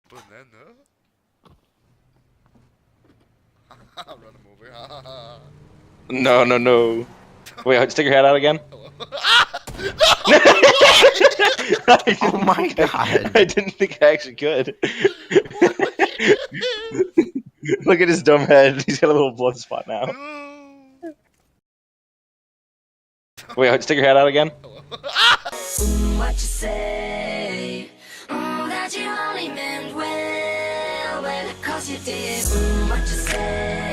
Banana? Run him over. No, no, no. Wait, stick your head out again. Hello? Oh my god. I didn't think I actually could. Look at his dumb head. He's got a little blood spot now. No. Wait, stick your head out again. Hello? What you say? That you only meant well, cause you did. What you say?